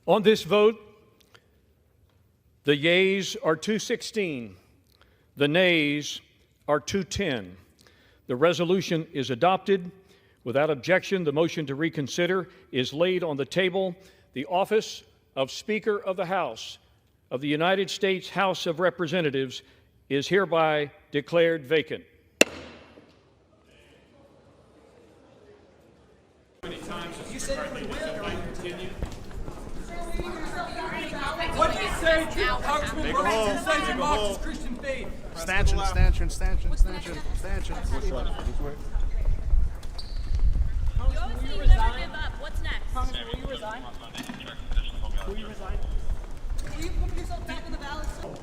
On this vote, the yeas are 216, the nays are 210. The resolution is adopted. Without objection, the motion to reconsider is laid on the table. The office of Speaker of the House of the United States House of Representatives is hereby declared vacant. You said it would win. What did you say? Congressman Robinson says it mocks his Christian faith. Stanchion. Congressman, will you never give up. What's next? Congressman, will you resign? Will you resign? Will you put yourself back in the ballot? What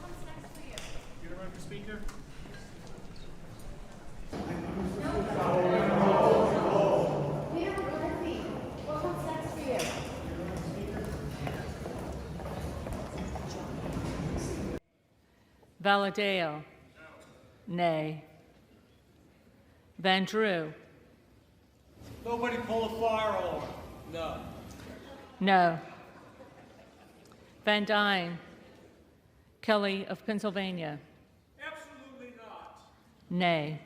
comes next for you? You're gonna run for Speaker? What comes next for you? Valadeo. Nay. Van Drew. Nobody pull a fire alarm. No. No. Van Dyne. Kelly of Pennsylvania. Absolutely not. Nay.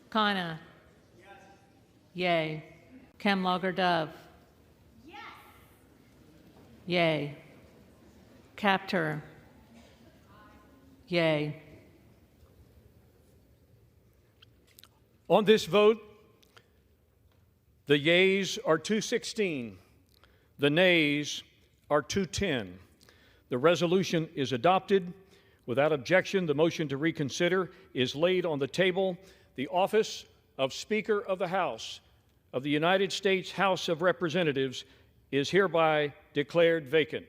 Kana. Yes. Yay. Kemlager Dove. Yes. Yay. Capter. Yay. On this vote, the yeas are 216, the nays are 210. The resolution is adopted. Without objection, the motion to reconsider is laid on the table. The office of Speaker of the House of the United States House of Representatives is hereby declared vacant.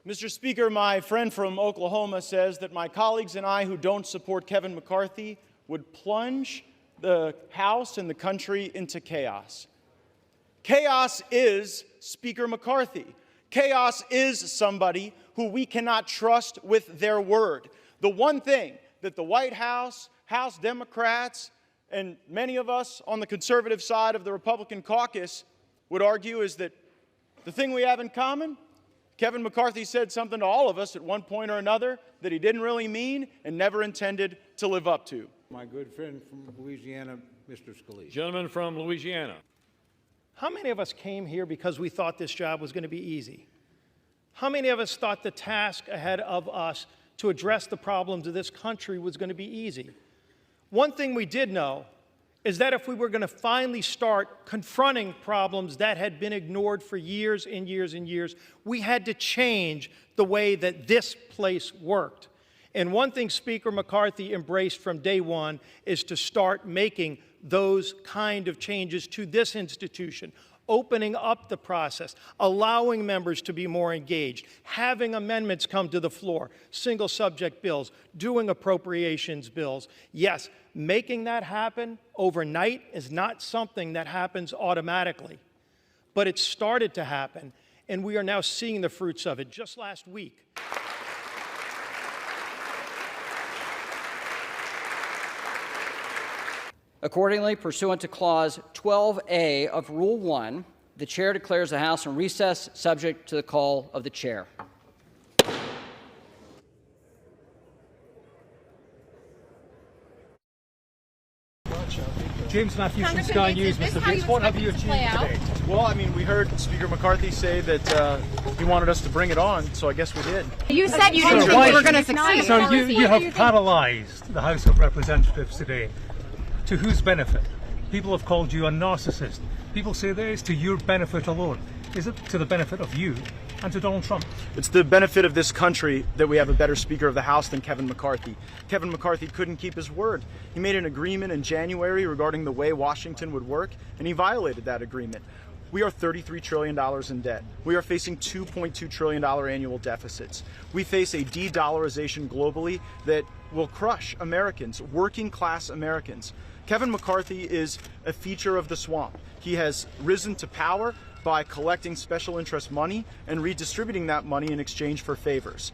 Mr. Speaker, my friend from Oklahoma says that my colleagues and I who don't support Kevin McCarthy would plunge the House and the country into chaos. Chaos is Speaker McCarthy. Chaos is somebody who we cannot trust with their word. The one thing that the White House, House Democrats, and many of us on the conservative side of the Republican caucus would argue is that the thing we have in common, Kevin McCarthy said something to all of us at one point or another that he didn't really mean and never intended to live up to. My good friend from Louisiana, Mr. Scalise. Gentleman from Louisiana. How many of us came here because we thought this job was going to be easy? How many of us thought the task ahead of us to address the problems of this country was going to be easy? One thing we did know is that if we were going to finally start confronting problems that had been ignored for years and years and years, we had to change the way that this place worked. And one thing Speaker McCarthy embraced from day one is to start making those kind of changes to this institution, opening up the process, allowing members to be more engaged, having amendments come to the floor, single subject bills, doing appropriations bills. Yes, making that happen overnight is not something that happens automatically, but it started to happen, and we are now seeing the fruits of it. Just last week, Accordingly, pursuant to Clause 12A of Rule 1, the Chair declares the House in recess, subject to the call of the Chair. James Matthews from Sky News, Mr. Bates. What have you achieved today? Well, I mean, we heard Speaker McCarthy say that he wanted us to bring it on, so I guess we did. You said you didn't think we were going to succeed. So you have paralyzed the House of Representatives today. To whose benefit? People have called you a narcissist. People say that it's to your benefit alone. Is it to the benefit of you and to Donald Trump? It's the benefit of this country that we have a better Speaker of the House than Kevin McCarthy. Kevin McCarthy couldn't keep his word. He made an agreement in January regarding the way Washington would work, and he violated that agreement. We are $33 trillion in debt. We are facing $2.2 trillion annual deficits. We face a de-dollarization globally that will crush Americans, working class Americans. Kevin McCarthy is a feature of the swamp. He has risen to power by collecting special interest money and redistributing that money in exchange for favors.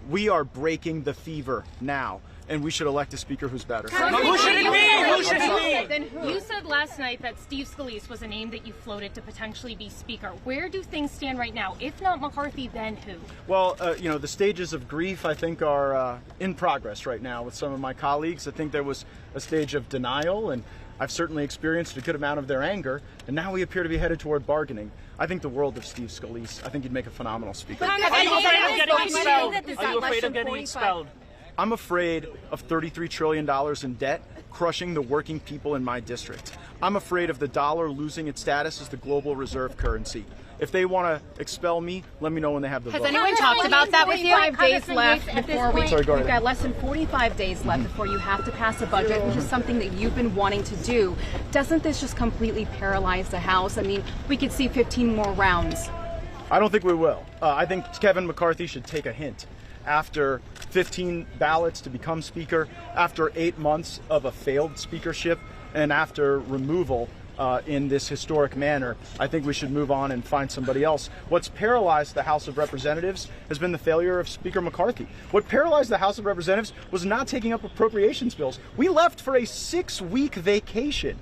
We are breaking the fever now, and we should elect a speaker who's better. Who should it be? Who should it be? You said last night that Steve Scalise was a name that you floated to potentially be speaker. Where do things stand right now? If not McCarthy, then who? Well, the stages of grief, I think, are in progress right now with some of my colleagues. I think there was a stage of denial, and I've certainly experienced a good amount of their anger, and now we appear to be headed toward bargaining. I think the world of Steve Scalise. I think he'd make a phenomenal speaker. Are you afraid of getting expelled? Are you afraid of getting expelled? I'm afraid of $33 trillion in debt crushing the working people in my district. I'm afraid of the dollar losing its status as the global reserve currency. If they want to expel me, let me know when they have the vote. Has anyone talked about that with you? 45 days left before we. Sorry, go ahead. We've got less than 45 days left before you have to pass a budget, which is something that you've been wanting to do. Doesn't this just completely paralyze the House? I mean, we could see 15 more rounds. I don't think we will. I think Kevin McCarthy should take a hint. After 15 ballots to become speaker, after 8 months of a failed speakership, and after removal in this historic manner, I think we should move on and find somebody else. What's paralyzed the House of Representatives has been the failure of Speaker McCarthy. What paralyzed the House of Representatives was not taking up appropriations bills. We left for a 6-week vacation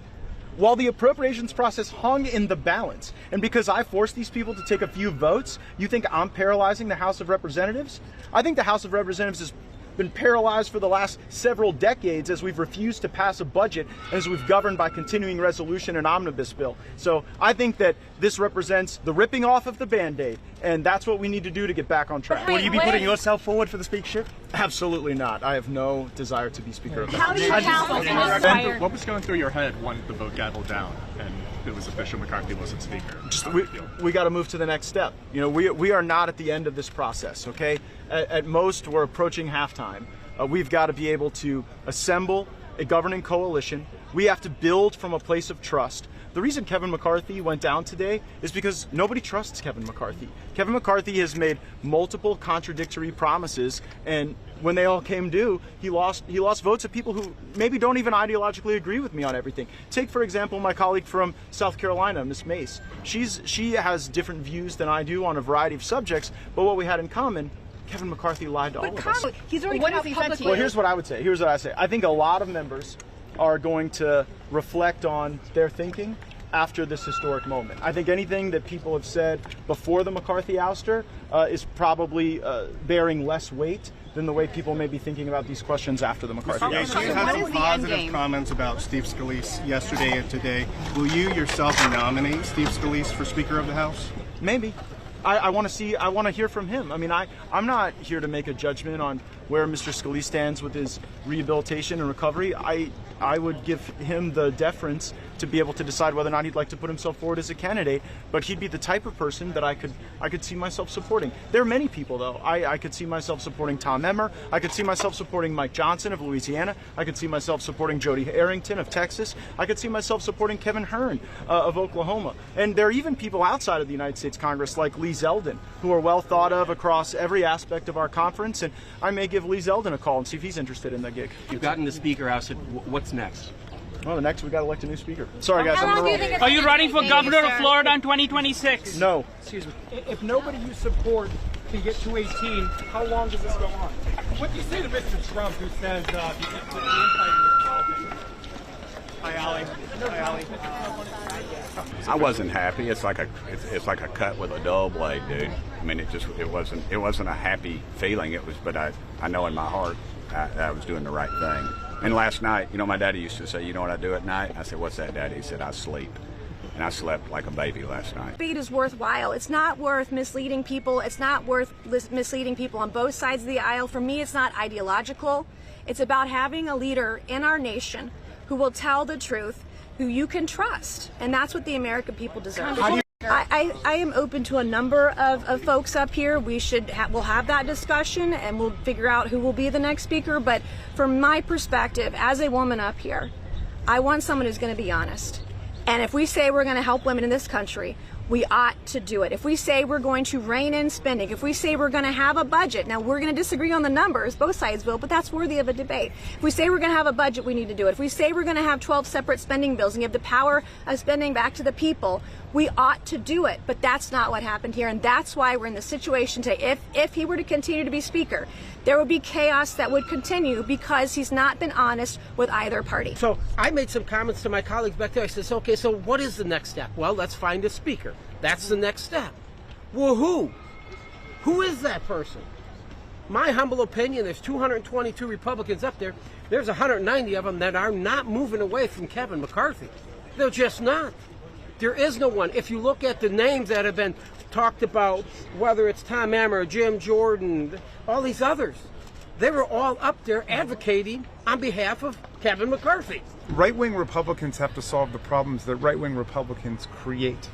while the appropriations process hung in the balance. And because I forced these people to take a few votes, you think I'm paralyzing the House of Representatives? I think the House of Representatives has been paralyzed for the last several decades as we've refused to pass a budget and as we've governed by continuing resolution and omnibus bill. So I think that this represents the ripping off of the Band-Aid, and that's what we need to do to get back on track. Will you be putting yourself forward for the speakership? Absolutely not. I have no desire to be Speaker of the House. How do you counsel What was going through your head when the vote gavelled down and it was official McCarthy wasn't speaker? We got to move to the next step. We are not at the end of this process, okay? At most, we're approaching halftime. We've got to be able to assemble a governing coalition. We have to build from a place of trust. The reason Kevin McCarthy went down today is because nobody trusts Kevin McCarthy. Kevin McCarthy has made multiple contradictory promises, and when they all came due, he lost votes of people who maybe don't even ideologically agree with me on everything. Take, for example, my colleague from South Carolina, Ms. Mace. She has different views than I do on a variety of subjects, but what we had in common, Kevin McCarthy lied to all of us. He's already what has he said to you? Well, here's what I would say. Here's what I say. I think a lot of members are going to reflect on their thinking after this historic moment. I think anything that people have said before the McCarthy ouster is probably bearing less weight than the way people may be thinking about these questions after the McCarthy ouster. You had some positive comments about Steve Scalise yesterday and today. Will you yourself nominate Steve Scalise for Speaker of the House? Maybe. I want to hear from him. I mean, I'm not here to make a judgment on where Mr. Scalise stands with his rehabilitation and recovery. I would give him the deference to be able to decide whether or not he'd like to put himself forward as a candidate, but he'd be the type of person that I could see myself supporting. There are many people, though. I could see myself supporting Tom Emmer. I could see myself supporting Mike Johnson of Louisiana. I could see myself supporting Jody Arrington of Texas. I could see myself supporting Kevin Hern of Oklahoma. And there are even people outside of the United States Congress like Lee Zeldin, who are well thought of across every aspect of our conference, and I may give Lee Zeldin a call and see if he's interested in the gig. You've gotten the Speaker House. What's next? Well, next we got to elect a new speaker. Sorry, guys. Are you running for governor of Florida in 2026? No. Excuse me. If nobody you support can get 218, how long does this go on? What do you say to Mr. Trump, who says you can't put the infighting in politics? Hi, Allie. Hi, Allie. I wasn't happy. It's like a cut with a dull blade, dude. I mean, it wasn't a happy feeling. But I know in my heart I was doing the right thing. And last night, my daddy used to say, you know what I do at night? I said, what's that, Daddy? He said, I sleep. And I slept like a baby last night. Speed is worthwhile. It's not worth misleading people. It's not worth misleading people on both sides of the aisle. For me, it's not ideological. It's about having a leader in our nation who will tell the truth, who you can trust. And that's what the American people deserve. I am open to a number of folks up here. We'll have that discussion and we'll figure out who will be the next speaker. But from my perspective, as a woman up here, I want someone who's going to be honest. And if we say we're going to help women in this country, we ought to do it. If we say we're going to rein in spending, if we say we're going to have a budget, now we're going to disagree on the numbers, both sides will, but that's worthy of a debate. If we say we're going to have a budget, we need to do it. If we say we're going to have 12 separate spending bills and give the power of spending back to the people, we ought to do it. But that's not what happened here, and that's why we're in the situation today. If he were to continue to be Speaker, there would be chaos that would continue because he's not been honest with either party. So I made some comments to my colleagues back there. I said, okay, so what is the next step? Well, let's find a Speaker. That's the next step. Well, who? Who is that person? My humble opinion, there's 222 Republicans up there. There's 190 of them that are not moving away from Kevin McCarthy. They're just not. There is no one. If you look at the names that have been talked about, whether it's Tom Emmer, Jim Jordan, all these others, they were all up there advocating on behalf of Kevin McCarthy. Right-wing Republicans have to solve the problems that right-wing Republicans create,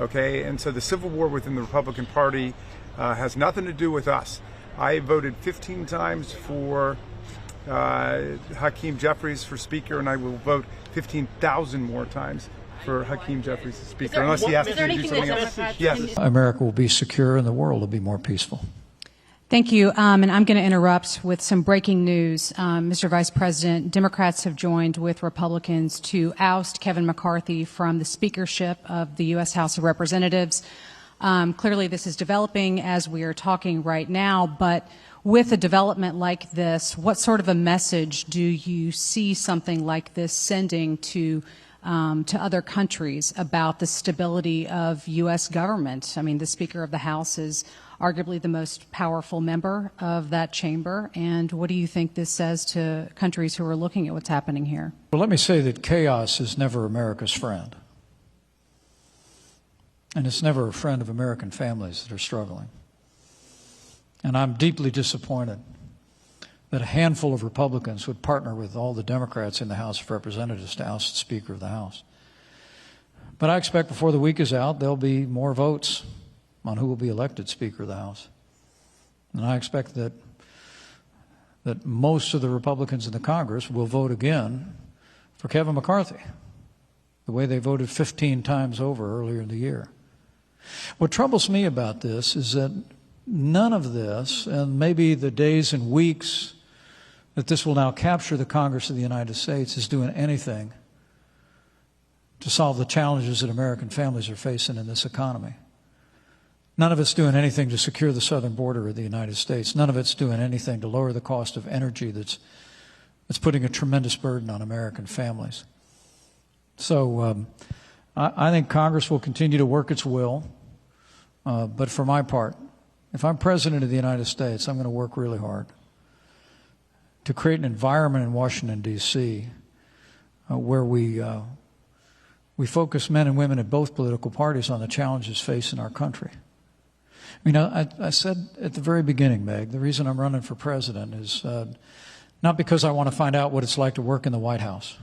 okay? And so the civil war within the Republican Party has nothing to do with us. I voted 15 times for Hakeem Jeffries for Speaker, and I will vote 15,000 more times for Hakeem Jeffries as Speaker, unless he asks me to do something else. Yes. America will be secure and the world will be more peaceful. Thank you. And I'm going to interrupt with some breaking news. Mr. Vice President, Democrats have joined with Republicans to oust Kevin McCarthy from the speakership of the U.S. House of Representatives. Clearly, this is developing as we are talking right now, but with a development like this, what sort of a message do you see something like this sending to other countries about the stability of U.S. government? I mean, the Speaker of the House is arguably the most powerful member of that chamber. And what do you think this says to countries who are looking at what's happening here? Well, let me say that chaos is never America's friend. And it's never a friend of American families that are struggling. And I'm deeply disappointed that a handful of Republicans would partner with all the Democrats in the House of Representatives to oust the Speaker of the House. But I expect before the week is out, there'll be more votes on who will be elected Speaker of the House. And I expect that most of the Republicans in the Congress will vote again for Kevin McCarthy, the way they voted 15 times over earlier in the year. What troubles me about this is that none of this, and maybe the days and weeks that this will now capture the Congress of the United States, is doing anything to solve the challenges that American families are facing in this economy. None of it's doing anything to secure the southern border of the United States. None of it's doing anything to lower the cost of energy that's putting a tremendous burden on American families. So I think Congress will continue to work its will. But for my part, if I'm President of the United States, I'm going to work really hard to create an environment in Washington, D.C. Where we focus men and women at both political parties on the challenges facing our country. I mean, I said at the very beginning, Meg, the reason I'm running for president is not because I want to find out what it's like to work in the White House.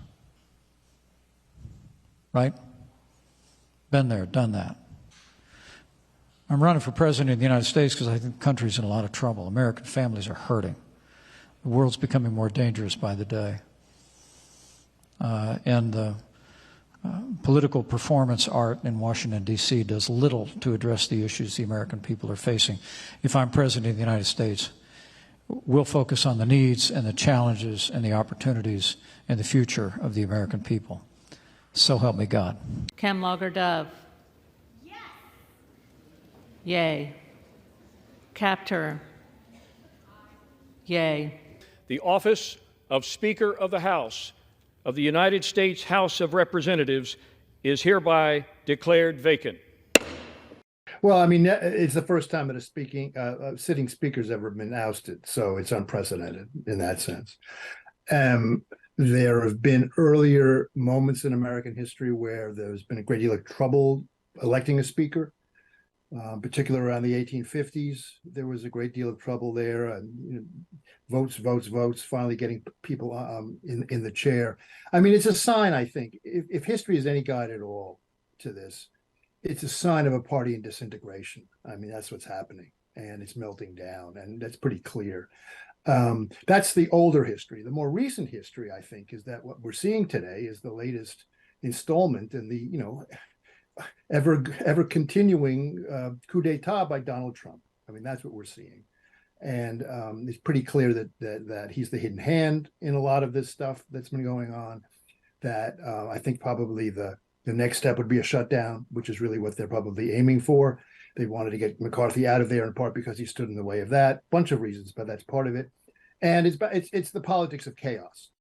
Right? Been there, done that. I'm running for president of the United States because I think the country's in a lot of trouble. American families are hurting. The world's becoming more dangerous by the day. And the political performance art in Washington, D.C. does little to address the issues the American people are facing. If I'm president of the United States, we'll focus on the needs and the challenges and the opportunities and the future of the American people. So help me God. Kem Lager-Dove. Yes. Yay. Capter. Yay. The office of Speaker of the House of the United States House of Representatives is hereby declared vacant. Well, I mean, it's the first time that a sitting speaker's ever been ousted, so it's unprecedented in that sense. There have been earlier moments in American history where there's been a great deal of trouble electing a speaker, particularly around the 1850s. There was a great deal of trouble there, and votes, finally getting people in the chair. I mean, it's a sign, I think, if history is any guide at all to this, it's a sign of a party in disintegration. I mean, that's what's happening, and it's melting down, and that's pretty clear. That's the older history. The more recent history, I think, is that what we're seeing today is the latest installment in the ever continuing coup d'état by Donald Trump. I mean, that's what we're seeing. And it's pretty clear that he's the hidden hand in a lot of this stuff that's been going on. That I think probably the next step would be a shutdown, which is really what they're probably aiming for. They wanted to get McCarthy out of there in part because he stood in the way of that. Bunch of reasons, but that's part of it. And it's the politics of chaos.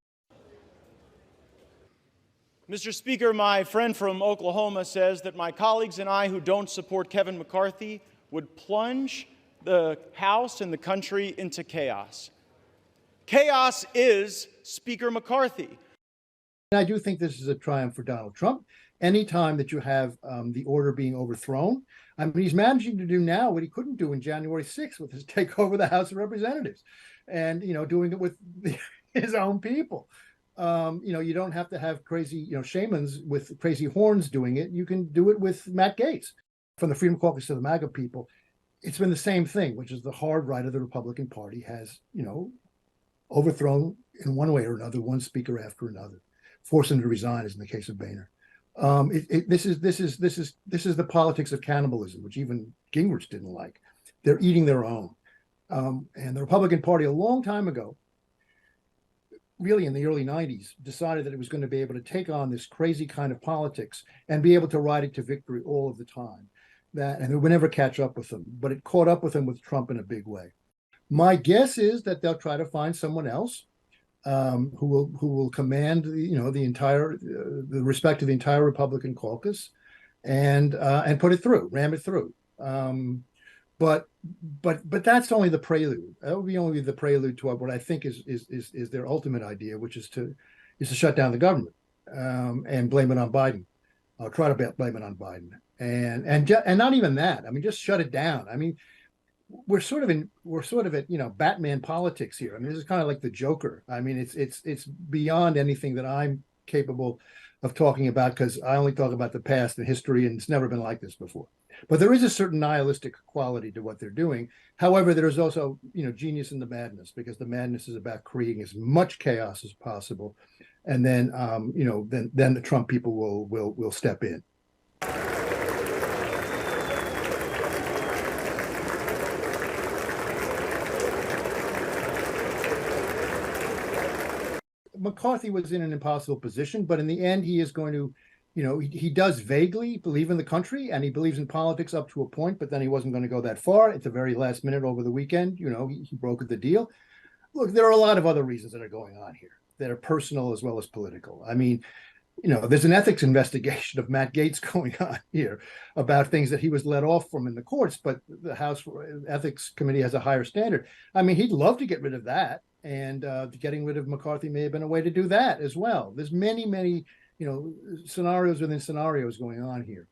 Mr. Speaker, my friend from Oklahoma says that my colleagues and I who don't support Kevin McCarthy would plunge the House and the country into chaos. Chaos is Speaker McCarthy. I do think this is a triumph for Donald Trump. Anytime that you have the order being overthrown, I mean, he's managing to do now what he couldn't do in January 6th with his takeover the House of Representatives, and doing it with his own people. You don't have to have crazy shamans with crazy horns doing it. You can do it with Matt Gaetz. From the Freedom Caucus to the MAGA people, it's been the same thing, which is the hard right of the Republican Party has overthrown in one way or another one speaker after another, forced him to resign, as in the case of Boehner. This is the politics of cannibalism, which even Gingrich didn't like. They're eating their own. And the Republican Party a long time ago, really in the early 90s, decided that it was going to be able to take on this crazy kind of politics and be able to ride it to victory all of the time. And it would never catch up with them, but it caught up with them with Trump in a big way. My guess is that they'll try to find someone else who will command the respect of the entire Republican caucus and put it through, ram it through. But that's only the prelude. That would be only the prelude to what I think is their ultimate idea, which is to shut down the government and blame it on Biden. I'll try to blame it on Biden, and not even that. I mean, just shut it down. I mean, we're sort of at Batman politics here. I mean, this is kind of like the Joker. I mean, it's beyond anything that I'm capable of talking about, because I only talk about the past and history, and it's never been like this before. But there is a certain nihilistic quality to what they're doing. However, there's also genius in the madness, because the madness is about creating as much chaos as possible, and then then the Trump people will step in. McCarthy was in an impossible position, but in the end, he is going to, he does vaguely believe in the country, and he believes in politics up to a point, but then he wasn't going to go that far. At the very last minute over the weekend, he brokered the deal. Look, there are a lot of other reasons that are going on here that are personal as well as political. I mean, there's an ethics investigation of Matt Gaetz going on here about things that he was let off from in the courts, but the House Ethics Committee has a higher standard. I mean, he'd love to get rid of that. And getting rid of McCarthy may have been a way to do that as well. There's many, scenarios within scenarios going on here.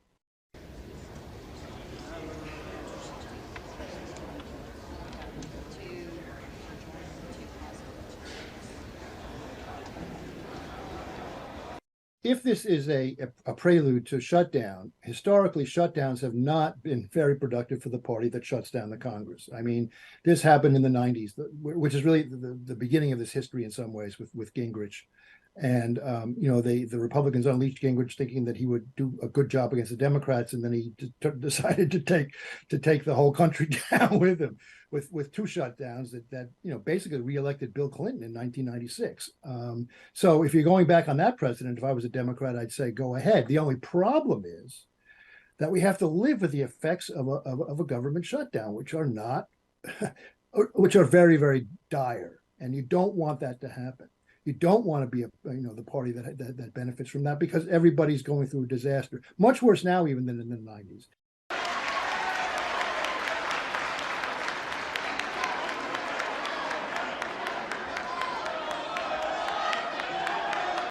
If this is a prelude to shutdown, historically, shutdowns have not been very productive for the party that shuts down the Congress. I mean, this happened in the 90s, which is really the beginning of this history in some ways with Gingrich. And, the Republicans unleashed Gingrich thinking that he would do a good job against the Democrats. And then he decided to take the whole country down with him with two shutdowns that basically reelected Bill Clinton in 1996. So if you're going back on that precedent, if I was a Democrat, I'd say go ahead. The only problem is that we have to live with the effects of a government shutdown, which are very, very dire. And you don't want that to happen. You don't want to be the party that benefits from that, because everybody's going through a disaster, much worse now even than in the 90s.